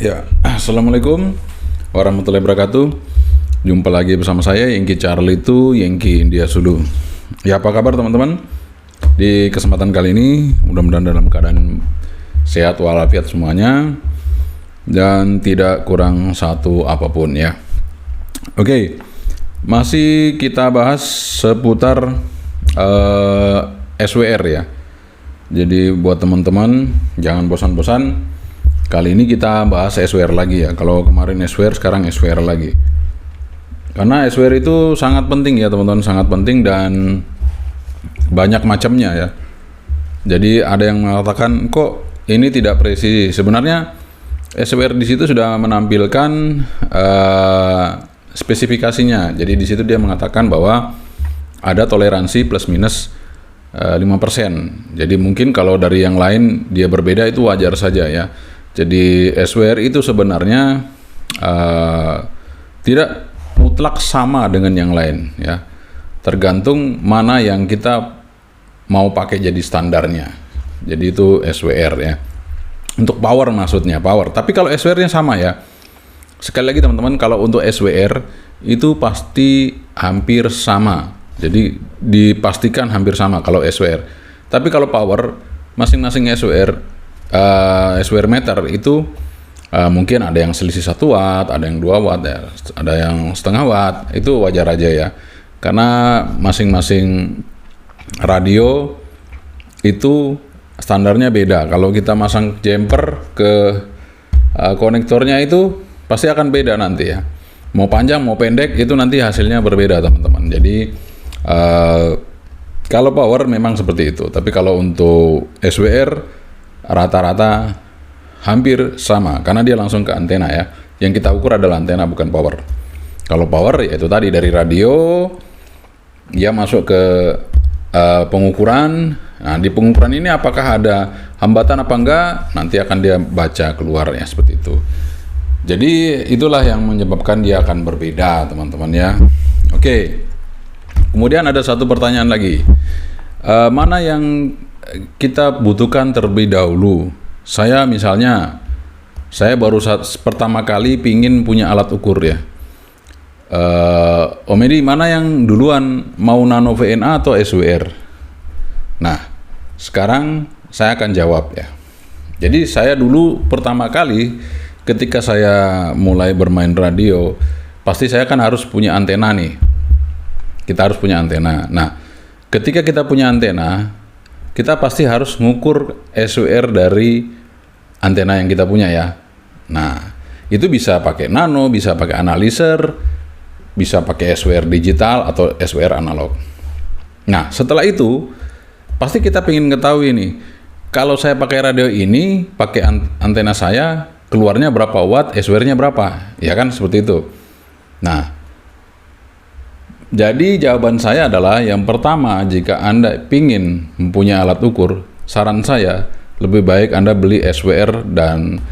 Ya, assalamualaikum warahmatullahi wabarakatuh. Jumpa lagi bersama saya Yengki Charlie itu Yengki India Sulu. Ya, apa kabar teman-teman? Di kesempatan kali ini mudah-mudahan dalam keadaan sehat walafiat semuanya dan tidak kurang satu apapun ya. Oke, masih kita bahas seputar SWR ya. Jadi buat teman-teman jangan bosan-bosan. Kali ini kita bahas SWR lagi ya. Kalau kemarin SWR, sekarang SWR lagi. Karena SWR itu sangat penting ya teman-teman, sangat penting dan banyak macamnya ya. Jadi ada yang mengatakan kok ini tidak presisi. Sebenarnya SWR di situ sudah menampilkan spesifikasinya. Jadi di situ dia mengatakan bahwa ada toleransi plus minus 5%. Jadi mungkin kalau dari yang lain dia berbeda itu wajar saja ya. Jadi SWR itu sebenarnya tidak mutlak sama dengan yang lain ya. Tergantung mana yang kita mau pakai jadi standarnya. Jadi itu SWR ya. Untuk power maksudnya power. Tapi kalau SWR-nya sama ya. Sekali lagi teman-teman, kalau untuk SWR itu pasti hampir sama. Jadi dipastikan hampir sama kalau SWR. Tapi kalau power masing-masing SWR meter itu mungkin ada yang selisih 1 watt, ada yang 2 watt ya, ada yang setengah watt, itu wajar aja ya. Karena masing-masing radio itu standarnya beda. Kalau kita masang jumper ke konektornya itu pasti akan beda nanti ya. Mau panjang mau pendek itu nanti hasilnya berbeda teman-teman. Jadi kalau power memang seperti itu. Tapi kalau untuk SWR rata-rata hampir sama karena dia langsung ke antena ya. Yang kita ukur adalah antena bukan power. Kalau power ya itu tadi dari radio dia masuk ke pengukuran. Nah, di pengukuran ini apakah ada hambatan apa enggak, nanti akan dia baca keluar ya seperti itu. Jadi itulah yang menyebabkan dia akan berbeda teman-teman ya. Oke. Kemudian ada satu pertanyaan lagi. Mana yang kita butuhkan terlebih dahulu? Saya baru pertama kali pingin punya alat ukur ya. Om Edi, mana yang duluan, mau nano VNA atau SWR? Nah, sekarang saya akan jawab ya. Jadi saya dulu pertama kali ketika saya mulai bermain radio, pasti saya kan harus punya antena nih. Kita harus punya antena. Nah, ketika kita punya antena, kita pasti harus ngukur SWR dari antena yang kita punya ya. Nah, itu bisa pakai nano, bisa pakai analyzer, bisa pakai SWR digital atau SWR analog. Nah, setelah itu pasti kita pengen ketahui nih, kalau saya pakai radio ini, pakai antena saya, keluarnya berapa watt, SWR-nya berapa, ya kan seperti itu. Nah, jadi jawaban saya adalah yang pertama, jika Anda ingin mempunyai alat ukur, saran saya lebih baik Anda beli SWR dan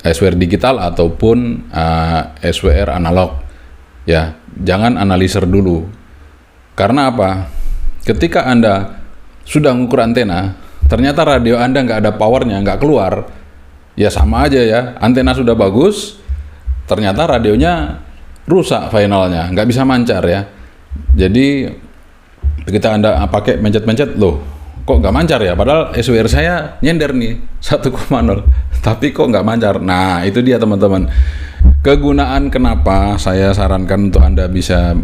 SWR digital ataupun SWR analog. Ya, jangan analyzer dulu. Karena apa? Ketika Anda sudah mengukur antena, ternyata radio Anda nggak ada powernya, nggak keluar, ya sama aja ya. Antena sudah bagus, ternyata radionya rusak finalnya, nggak bisa mancar ya. Jadi ketika Anda pakai mencet-mencet, loh kok nggak mancar ya, padahal SWR saya nyender nih 1,0 tapi kok nggak mancar. Nah, itu dia teman-teman, kegunaan kenapa saya sarankan untuk Anda bisa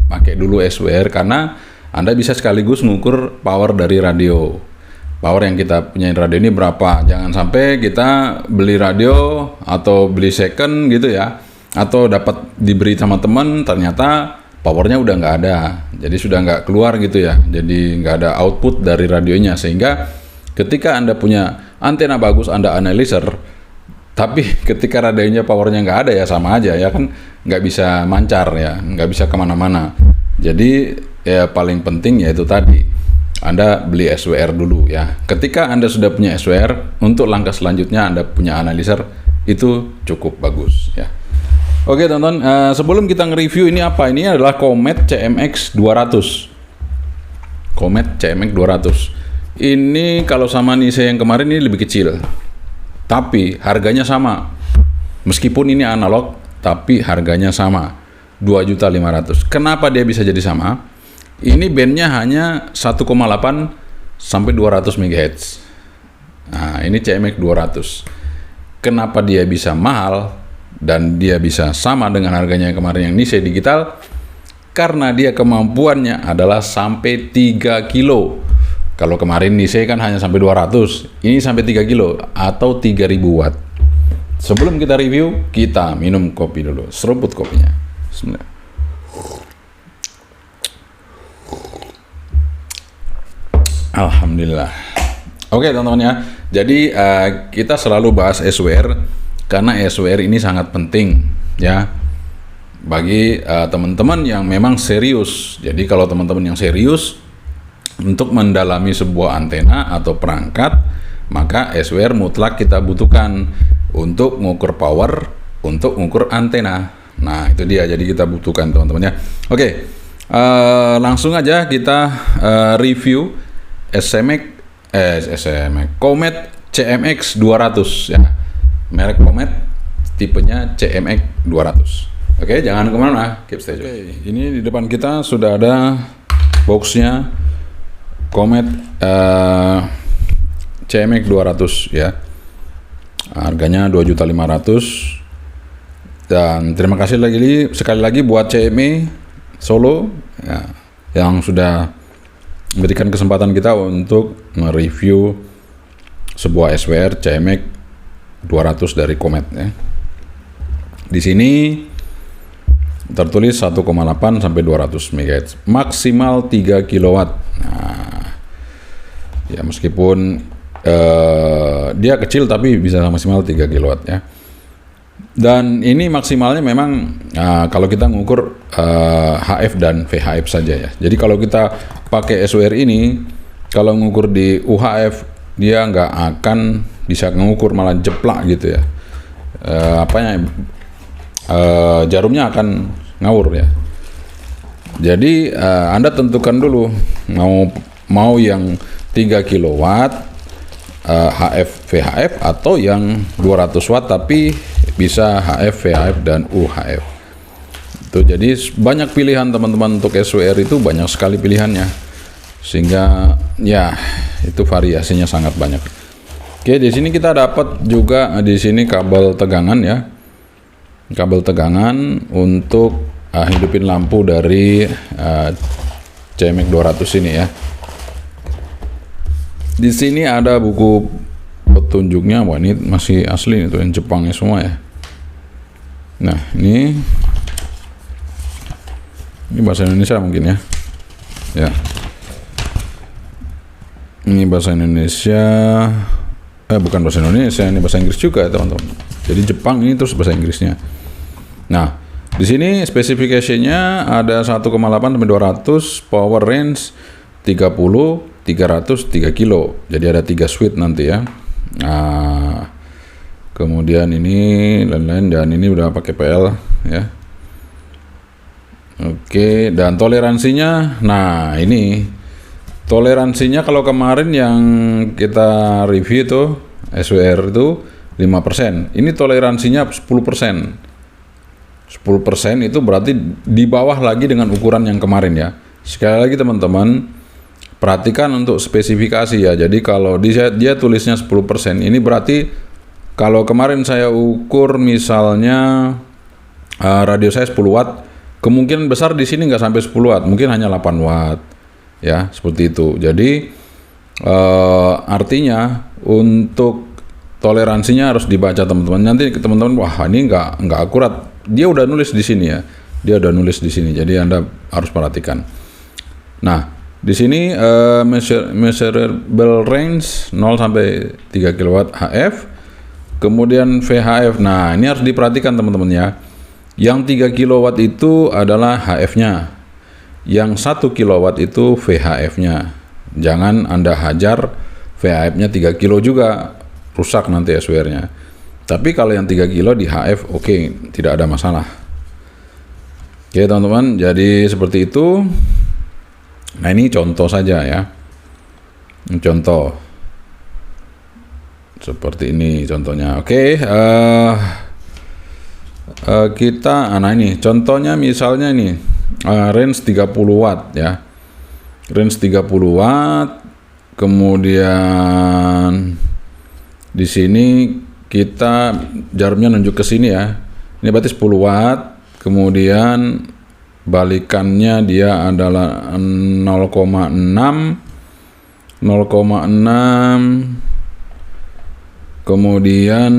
pakai dulu SWR, karena Anda bisa sekaligus mengukur power dari radio. Power yang kita punya radio ini berapa. Jangan sampai kita beli radio atau beli second gitu ya, atau dapat diberi sama teman, ternyata powernya udah nggak ada, jadi sudah nggak keluar gitu ya, jadi nggak ada output dari radionya. Sehingga ketika Anda punya antena bagus, Anda analyzer, tapi ketika radionya powernya nggak ada ya sama aja ya kan, nggak bisa mancar ya, nggak bisa kemana-mana. Jadi ya paling penting yaitu tadi, Anda beli SWR dulu ya. Ketika Anda sudah punya SWR, untuk langkah selanjutnya Anda punya analyzer, itu cukup bagus ya. Oke teman-teman, sebelum kita nge-review ini apa? Ini adalah Comet CMX 200. Comet CMX 200. Ini kalau sama Nise yang kemarin ini lebih kecil. Tapi harganya sama. Meskipun ini analog, tapi harganya sama, 2.500.000. Kenapa dia bisa jadi sama? Ini bandnya hanya 1,8 sampai 200 MHz. Nah, ini CMX 200. Kenapa dia bisa mahal dan dia bisa sama dengan harganya yang kemarin yang Nisei digital? Karena dia kemampuannya adalah sampai 3 kilo. Kalau kemarin Nisei kan hanya sampai 200, ini sampai 3 kilo atau 3000 watt. Sebelum kita review, kita minum kopi dulu. Seruput kopinya. Bismillah. Alhamdulillah. Oke teman-teman ya. Jadi kita selalu bahas SWR karena SWR ini sangat penting ya bagi teman-teman yang memang serius. Jadi kalau teman-teman yang serius untuk mendalami sebuah antena atau perangkat, maka SWR mutlak kita butuhkan untuk mengukur power, untuk mengukur antena. Nah itu dia, jadi kita butuhkan teman-teman ya. Oke, langsung aja kita review Comet CMX 200 ya. Merek Comet, tipenya CMX 200. Oke, jangan kemana, keep stay tune. Oke, ini di depan kita sudah ada boxnya Comet CMX 200 ya. Harganya 2.500.000. Dan terima kasih sekali lagi buat CME Solo ya, yang sudah memberikan kesempatan kita untuk mereview sebuah SWR CMX 200 dari Comet ya. Di sini tertulis 1,8 sampai 200 MHz, maksimal 3 kW. Nah, ya meskipun dia kecil tapi bisa maksimal 3 kW ya. Dan ini maksimalnya memang kalau kita mengukur HF dan VHF saja ya. Jadi kalau kita pakai SWR ini, kalau mengukur di UHF dia nggak akan bisa mengukur, malah jeplak gitu ya. Jarumnya akan ngawur ya. Jadi Anda tentukan dulu mau yang 3 kW HF VHF atau yang 200 watt tapi bisa HF VHF dan UHF. Itu jadi banyak pilihan teman-teman untuk SWR, itu banyak sekali pilihannya, sehingga ya itu variasinya sangat banyak. Oke, di sini kita dapat juga di sini kabel tegangan ya. Kabel tegangan untuk hidupin lampu dari CMX 200 ini ya. Di sini ada buku petunjuknya. Wah, ini masih asli itu, yang Jepangnya semua ya. Nah, ini bahasa Indonesia mungkin ya. Ya. Ini bahasa Indonesia. Bukan bahasa Indonesia, ini bahasa Inggris juga ya, teman-teman. Jadi Jepang ini terus bahasa Inggrisnya. Nah, di sini spesifikasinya ada 1,8 sampai 200, power range 30, 300, 3 kilo. Jadi ada 3 switch nanti ya. Nah, kemudian ini lain-lain, dan ini udah pakai PL ya. Oke, dan toleransinya, nah ini toleransinya kalau kemarin yang kita review itu SWR itu 5%. Ini toleransinya 10%. 10% itu berarti di bawah lagi dengan ukuran yang kemarin ya. Sekali lagi teman-teman, perhatikan untuk spesifikasi ya. Jadi kalau dia tulisnya 10%, ini berarti kalau kemarin saya ukur misalnya radio saya 10 watt, kemungkinan besar di sini nggak sampai 10 watt, mungkin hanya 8 watt ya, seperti itu. Jadi artinya untuk toleransinya harus dibaca teman-teman. Nanti teman-teman, wah ini nggak akurat. Dia udah nulis di sini ya. Dia udah nulis di sini. Jadi Anda harus perhatikan. Nah, di sini measurable range 0 sampai 3 kW HF. Kemudian VHF. Nah, ini harus diperhatikan teman-teman ya. Yang 3 kW itu adalah HF-nya. Yang 1 kW itu VHF-nya. Jangan Anda hajar VHF-nya 3 kilo juga, rusak nanti SWR-nya. Tapi kalau yang 3 kilo di HF, oke, tidak ada masalah. Oke teman-teman, jadi seperti itu. Nah ini contoh saja ya. Contoh. Seperti ini contohnya. Oke, nah ini contohnya misalnya ini range 30 watt ya, range 30 watt. Kemudian di sini kita jarumnya nunjuk ke sini ya, ini berarti 10 watt. Kemudian balikannya dia adalah 0,6, kemudian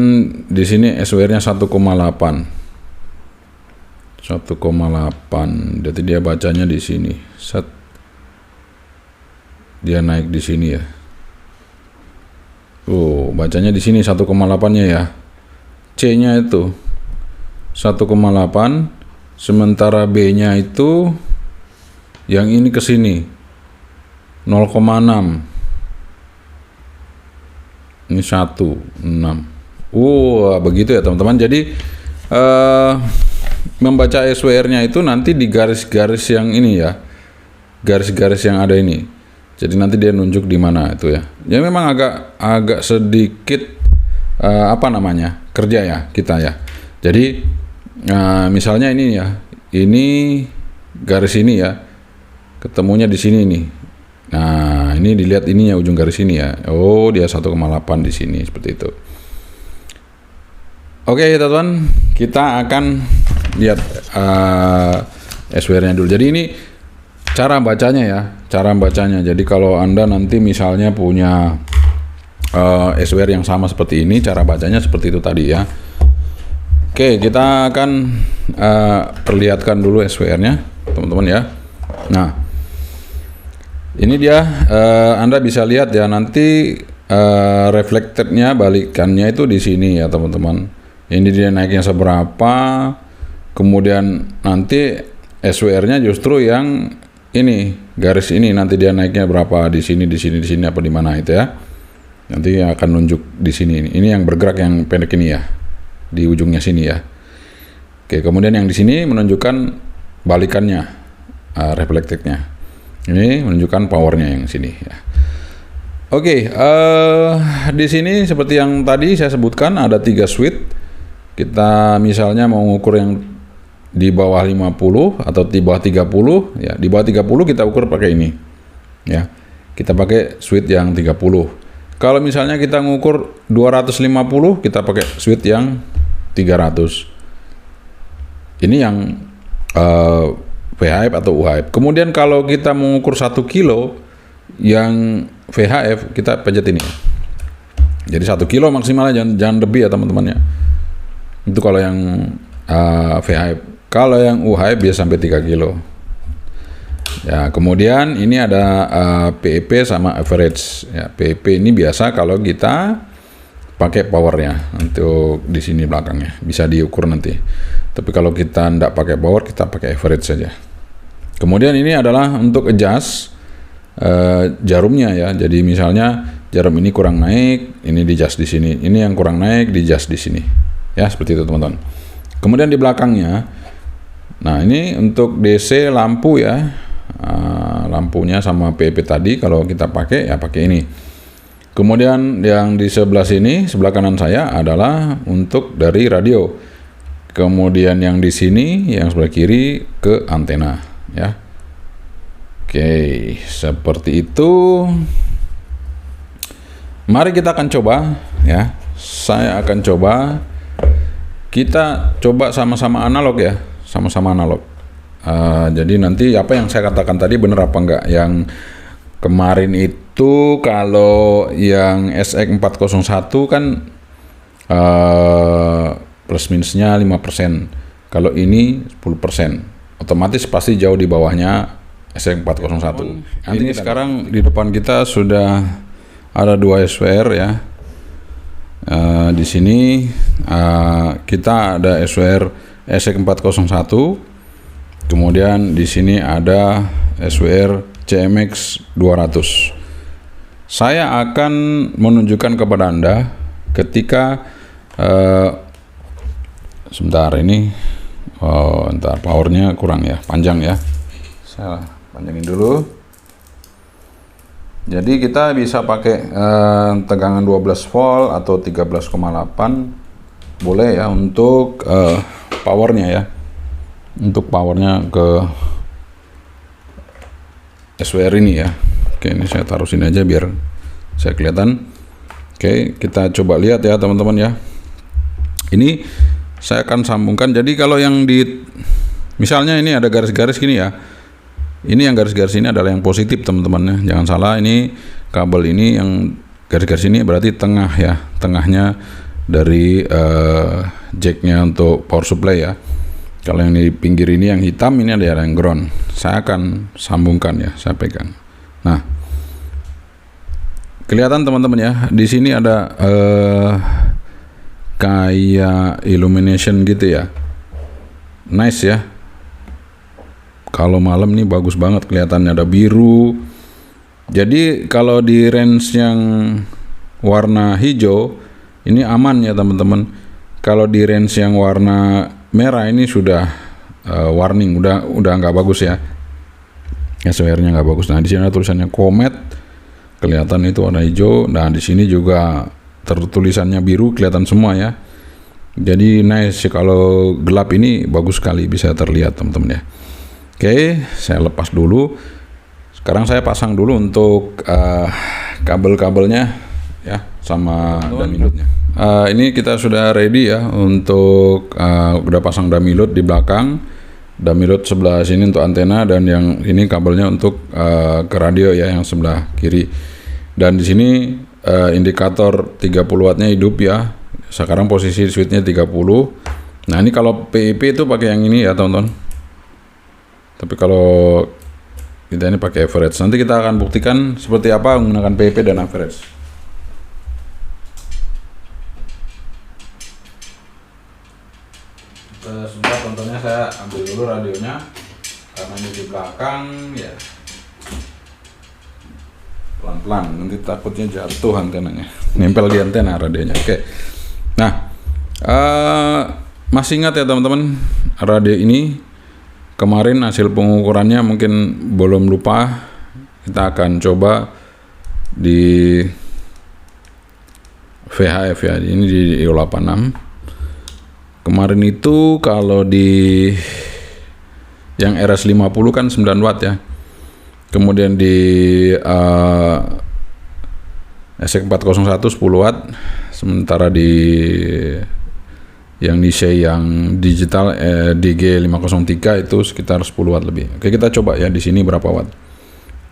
di sini SWR-nya 1,8. Jadi dia bacanya di sini. Set. Dia naik di sini ya. Bacanya di sini 1,8-nya ya. C-nya itu 1,8, sementara B-nya itu yang ini ke sini 0,6. Ini 1,6. Begitu ya teman-teman. Jadi membaca SWR-nya itu nanti di garis-garis yang ini ya, garis-garis yang ada ini. Jadi nanti dia nunjuk di mana itu ya. Ya memang agak sedikit kerja ya kita ya. Jadi misalnya ini ya, ini garis ini ya, ketemunya di sini nih. Nah ini dilihat ininya ujung garis ini ya. Dia 1,8 di sini seperti itu. Oke teman-teman, kita akan lihat SWR-nya dulu. Jadi ini cara bacanya ya, Jadi kalau Anda nanti misalnya punya SWR yang sama seperti ini, cara bacanya seperti itu tadi ya. Oke, kita akan perlihatkan dulu SWR-nya, teman-teman ya. Nah, ini dia, Anda bisa lihat ya, nanti reflected-nya, balikannya itu di sini ya teman-teman. Ini dia naiknya seberapa, kemudian nanti SWR-nya justru yang ini, garis ini nanti dia naiknya berapa di sini apa di mana itu ya. Nanti akan nunjuk di sini. Ini yang bergerak yang pendek ini ya, di ujungnya sini ya. Oke, kemudian yang di sini menunjukkan balikannya, reflected-nya. Ini menunjukkan powernya yang sini ya. Oke, di sini seperti yang tadi saya sebutkan ada 3 switch. Kita misalnya mau ngukur yang di bawah 50 atau di bawah 30 ya, di bawah 30 kita ukur pakai ini ya, kita pakai switch yang 30. Kalau misalnya kita ngukur 250 kita pakai switch yang 300. Ini yang VHF atau UHF. Kemudian kalau kita mengukur 1 kilo yang VHF kita pencet ini. Jadi 1 kilo maksimalnya, jangan lebih ya teman-teman ya. Itu kalau yang VHF. Kalau yang UHF biasa sampai 3 kilo. Ya, kemudian ini ada PEP sama average. Ya, PEP ini biasa kalau kita pakai powernya untuk di sini belakangnya, bisa diukur nanti. Tapi kalau kita tidak pakai power, kita pakai average saja. Kemudian ini adalah untuk adjust jarumnya ya. Jadi misalnya jarum ini kurang naik, ini di adjust di sini. Ini yang kurang naik, di adjust di sini. Ya, seperti itu teman-teman. Kemudian di belakangnya, nah ini untuk DC lampu ya, lampunya sama PEP tadi kalau kita pakai ya pakai ini. Kemudian yang di sebelah sini, sebelah kanan saya adalah untuk dari radio. Kemudian yang di sini, yang sebelah kiri ke antena ya. Oke, seperti itu. Mari kita akan coba ya. Saya akan coba. Kita coba sama-sama analog ya, sama-sama analog. Jadi nanti apa yang saya katakan tadi benar apa enggak? Yang kemarin itu kalau yang SX401 kan plus minusnya 5%. Kalau ini 10%. Otomatis pasti jauh di bawahnya SX401. Nanti sekarang di depan kita sudah ada 2 SWR ya. Di sini kita ada SWR SX401, kemudian di sini ada SWR CMX 200. Saya akan menunjukkan kepada Anda ketika sebentar ini, entar powernya kurang ya, panjang ya. Saya panjangin dulu. Jadi kita bisa pakai tegangan 12 volt atau 13,8 boleh ya untuk powernya ya. Untuk powernya ke SWR ini ya. Oke, ini saya taruh sini aja biar saya kelihatan. Oke, kita coba lihat ya teman-teman ya. Ini saya akan sambungkan. Jadi kalau yang di misalnya ini ada garis-garis gini ya. Ini yang garis-garis ini adalah yang positif teman-teman ya. Jangan salah, ini kabel ini yang garis-garis ini berarti tengah ya. Tengahnya dari jacknya untuk power supply ya. Kalau yang di pinggir ini yang hitam ini ada yang ground. Saya akan sambungkan ya, saya pegang. Nah, kelihatan teman-teman ya, di sini ada kayak illumination gitu ya. Nice ya. Kalau malam nih bagus banget kelihatannya, ada biru. Jadi kalau di range yang warna hijau ini aman ya teman-teman. Kalau di range yang warna merah ini sudah warning, udah nggak bagus ya. SWR-nya nggak bagus. Nah, di sini ada tulisannya Comet, kelihatan itu warna hijau. Nah, di sini juga tertulisannya biru, kelihatan semua ya. Jadi nice, kalau gelap ini bagus sekali bisa terlihat teman-teman ya. Oke, saya lepas dulu. Sekarang saya pasang dulu untuk kabel-kabelnya ya, sama damilutnya. Ini kita sudah ready ya untuk udah pasang damilut di belakang, damilut sebelah sini untuk antena, dan yang ini kabelnya untuk ke radio ya yang sebelah kiri. Dan di sini indikator 30 wattnya hidup ya. Sekarang posisi switchnya 30. Nah, ini kalau PIP itu pakai yang ini ya teman-teman. Tapi kalau kita ini pakai average. Nanti kita akan buktikan seperti apa menggunakan PIP dan average. Sebentar, contohnya saya ambil dulu radionya karena ini di belakang ya. Pelan-pelan, nanti takutnya jatuh antenanya, nempel di antena radionya. Oke. Nah, masih ingat ya teman-teman, radio ini kemarin hasil pengukurannya mungkin belum lupa. Kita akan coba di VHF ya, ini di IO86. Kemarin itu kalau di yang RS50 kan 9 watt ya. Kemudian di SX401 10 watt. Sementara di yang Nisei yang digital DG503 itu sekitar 10 watt lebih. Oke, kita coba ya di sini berapa watt.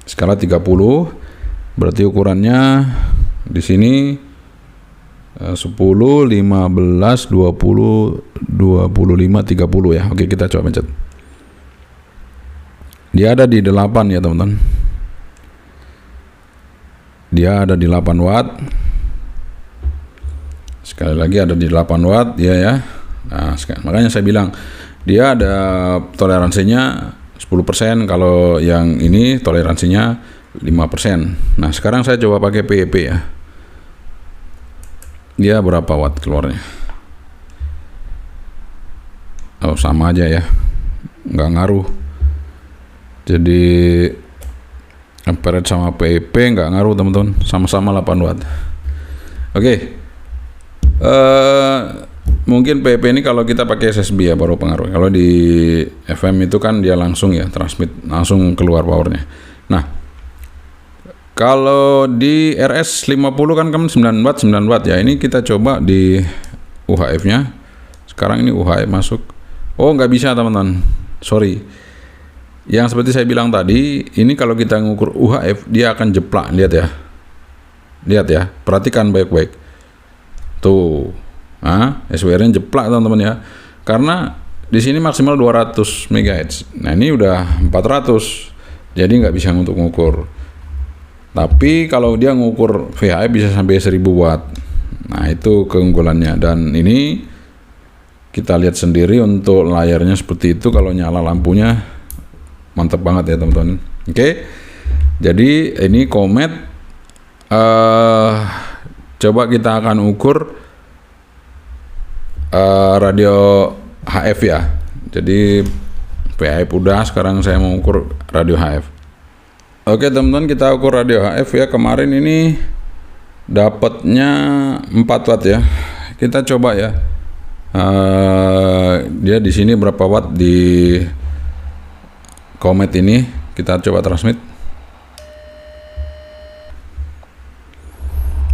Skala 30. Berarti ukurannya di sini 10, 15, 20, 25, 30 ya. Oke, kita coba pencet. Dia ada di 8 ya teman-teman. Dia ada di 8 watt. Sekali lagi ada di 8 watt ya. Nah, makanya saya bilang dia ada toleransinya 10%, kalau yang ini toleransinya 5%. Nah, sekarang saya coba pakai PIP ya. Dia berapa watt keluarnya? Oh, sama aja ya, nggak ngaruh. Jadi average sama PIP nggak ngaruh teman-teman, sama-sama 8 watt. Oke. Mungkin PIP ini kalau kita pakai SSB ya baru pengaruh. Kalau di FM itu kan dia langsung ya transmit, langsung keluar powernya. Nah, kalau di RS50 kan 9 watt ya. Ini kita coba di UHF-nya. Sekarang ini UHF masuk. Oh, nggak bisa teman-teman. Sorry. Yang seperti saya bilang tadi, ini kalau kita ngukur UHF, dia akan jeplak. Lihat ya. Lihat ya. Perhatikan baik-baik. Tuh. Nah, SWR-nya jeplak teman-teman ya. Karena di sini maksimal 200 MHz. Nah, ini udah 400. Jadi nggak bisa untuk ngukur. Tapi kalau dia ngukur VHF bisa sampai 1000 watt. Nah, itu keunggulannya. Dan ini kita lihat sendiri untuk layarnya seperti itu. Kalau nyala lampunya mantap banget ya teman-teman. Oke. Jadi ini Comet. Coba kita akan ukur radio HF ya. Jadi VHF udah, sekarang saya mau ukur radio HF. Oke teman-teman, kita ukur radio HF ya. Kemarin ini dapatnya 4 watt ya. Kita coba ya Dia di sini berapa watt di Comet ini, kita coba transmit.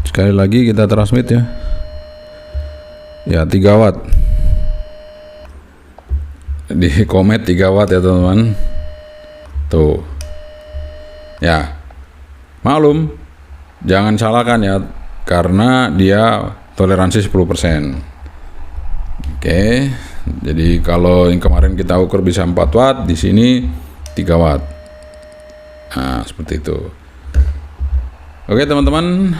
Sekali lagi kita transmit ya. Ya 3 watt. Di Comet 3 watt ya teman-teman. Tuh. Ya. Maklum, jangan salahkan ya, karena dia toleransi 10%. Oke. Jadi kalau yang kemarin kita ukur bisa 4 watt, di sini 3 watt. Nah, seperti itu. Oke teman-teman,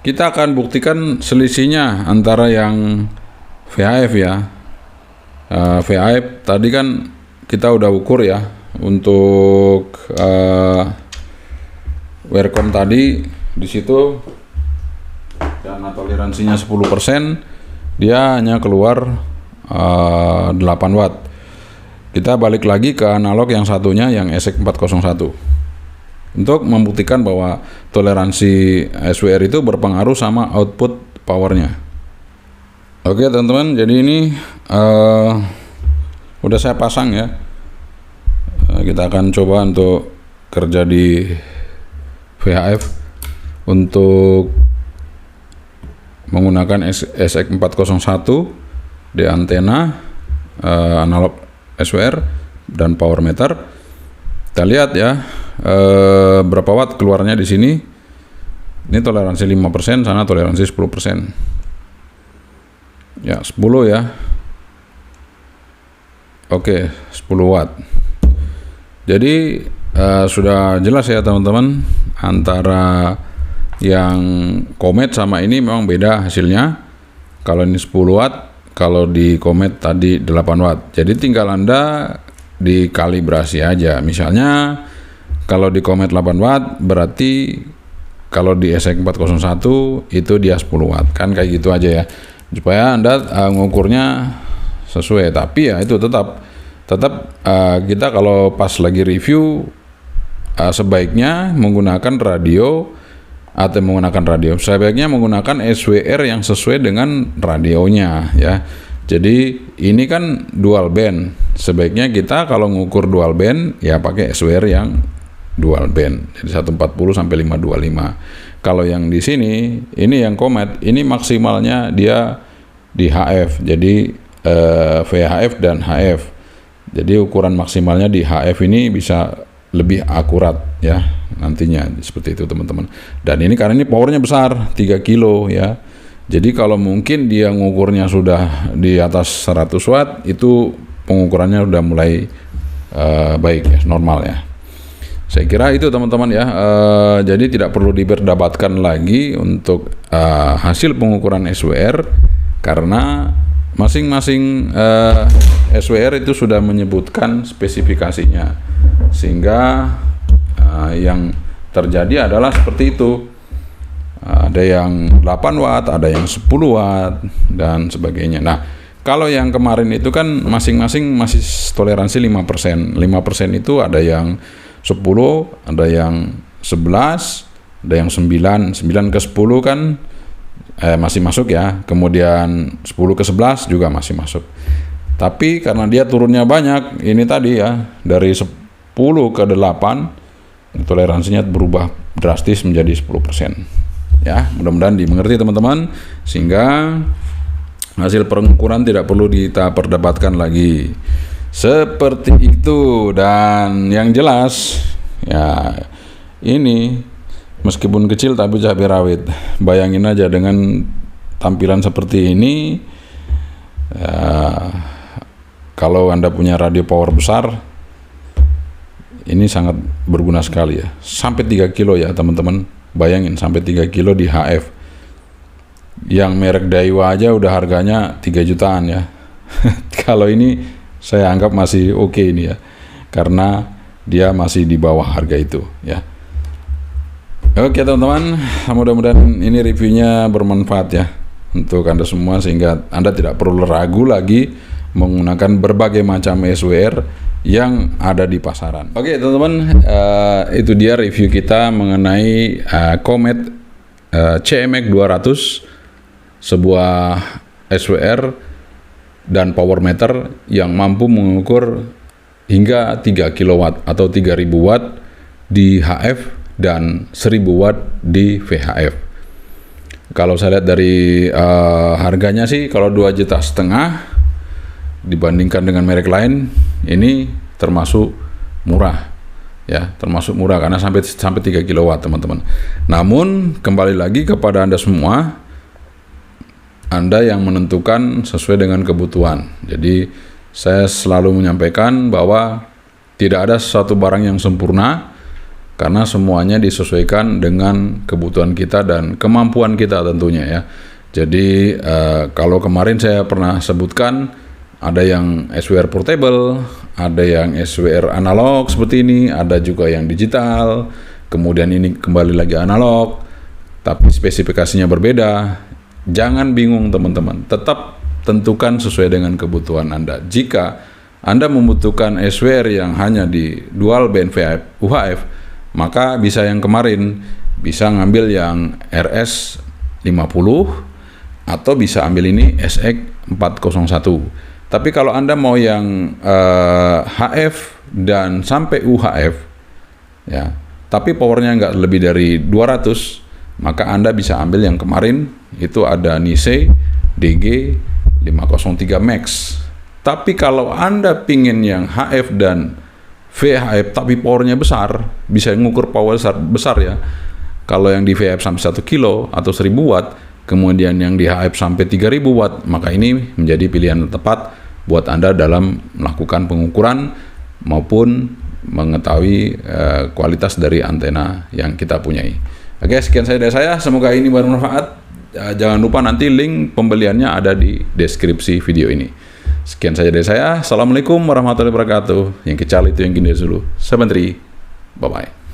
kita akan buktikan selisihnya antara yang VHF ya. VHF tadi kan kita udah ukur ya, untuk Wearcom tadi di situ karena toleransinya 10%, dia hanya keluar 8 watt. Kita balik lagi ke analog yang satunya, yang SX401, untuk membuktikan bahwa toleransi SWR itu berpengaruh sama output powernya. Oke teman-teman, jadi ini udah saya pasang ya. Kita akan coba untuk kerja di VHF untuk menggunakan SX401 di antena analog SWR dan power meter. Kita lihat ya, berapa watt keluarnya di sini. Ini toleransi 5%, sana toleransi 10%. Ya, 10 ya. Oke, 10 watt. Jadi sudah jelas ya teman-teman, antara yang Comet sama ini memang beda hasilnya. Kalau ini 10 watt, kalau di Comet tadi 8 watt. Jadi tinggal Anda dikalibrasi aja. Misalnya kalau di Comet 8 watt, berarti kalau di SX401 itu dia 10 watt. Kan kayak gitu aja ya, supaya Anda ngukurnya sesuai. Tapi ya itu tetap kita kalau pas lagi review sebaiknya menggunakan radio, atau sebaiknya menggunakan SWR yang sesuai dengan radionya ya. Jadi ini kan dual band, sebaiknya kita kalau ngukur dual band ya pakai SWR yang dual band, jadi 140 sampai 525. Kalau yang di sini ini yang Comet, ini maksimalnya dia di HF, jadi VHF dan HF. Jadi ukuran maksimalnya di HF ini bisa lebih akurat ya nantinya, seperti itu teman-teman. Dan ini karena ini powernya besar, 3 kilo ya. Jadi kalau mungkin dia ngukurnya sudah di atas 100 watt, itu pengukurannya udah mulai baik ya, normal ya. Saya kira itu teman-teman ya. Jadi tidak perlu diperdebatkan lagi untuk hasil pengukuran SWR, karena masing-masing SWR itu sudah menyebutkan spesifikasinya, sehingga yang terjadi adalah seperti itu. Ada yang 8 watt, ada yang 10 watt dan sebagainya. Nah, kalau yang kemarin itu kan masing-masing masih toleransi 5%. 5% itu ada yang 10, ada yang 11, ada yang 9. 9 ke 10 kan masih masuk ya. Kemudian 10 ke 11 juga masih masuk. Tapi karena dia turunnya banyak, ini tadi ya, dari 10 ke 8, toleransinya berubah drastis menjadi 10%. Ya, mudah-mudahan dimengerti teman-teman, sehingga hasil pengukuran tidak perlu kita perdebatkan lagi. Seperti itu. Dan yang jelas ya, ini meskipun kecil tapi cabai rawit. Bayangin aja dengan tampilan seperti ini ya, kalau Anda punya radio power besar, ini sangat berguna sekali ya. Sampai 3 kilo ya teman-teman. Bayangin sampai 3 kilo di HF. Yang merek Daiwa aja udah harganya 3 jutaan ya. Kalau ini saya anggap masih oke ini ya, karena dia masih di bawah harga itu ya. Oke teman-teman, mudah-mudahan ini reviewnya bermanfaat ya untuk Anda semua, sehingga Anda tidak perlu ragu lagi menggunakan berbagai macam SWR yang ada di pasaran. Oke teman-teman, itu dia review kita mengenai Comet CMX 200 sebuah SWR dan power meter yang mampu mengukur hingga 3 kW atau 3000 watt di HF dan 1000 watt di VHF. Kalau saya lihat dari harganya sih, kalau 2,5 juta dibandingkan dengan merek lain, ini termasuk murah ya, termasuk murah karena sampai 3 kW teman-teman. Namun kembali lagi kepada Anda semua, Anda yang menentukan sesuai dengan kebutuhan. Jadi saya selalu menyampaikan bahwa tidak ada satu barang yang sempurna, karena semuanya disesuaikan dengan kebutuhan kita dan kemampuan kita tentunya ya. Jadi kalau kemarin saya pernah sebutkan, ada yang SWR portable, ada yang SWR analog seperti ini, ada juga yang digital, kemudian ini kembali lagi analog, tapi spesifikasinya berbeda. Jangan bingung teman-teman, tetap tentukan sesuai dengan kebutuhan Anda. Jika Anda membutuhkan SWR yang hanya di dual band VHF, UHF, maka bisa yang kemarin, bisa ngambil yang RS50 atau bisa ambil ini SX401. Tapi kalau Anda mau yang HF dan sampai UHF ya, tapi powernya nggak lebih dari 200, maka Anda bisa ambil yang kemarin, itu ada Nisei DG503 Max. Tapi kalau Anda pingin yang HF dan VHF tapi powernya besar, bisa ngukur power besar ya. Kalau yang di VHF sampai 1 kilo atau 1000 watt, kemudian yang di HF sampai 3000 watt, maka ini menjadi pilihan tepat buat Anda dalam melakukan pengukuran maupun mengetahui kualitas dari antena yang kita punyai. Oke, sekian dari saya, semoga ini bermanfaat. Jangan lupa nanti link pembeliannya ada di deskripsi video ini. Sekian saja dari saya. Assalamualaikum warahmatullahi wabarakatuh. Yang kecal itu yang gini dulu. Saya Menteri. Bye-bye.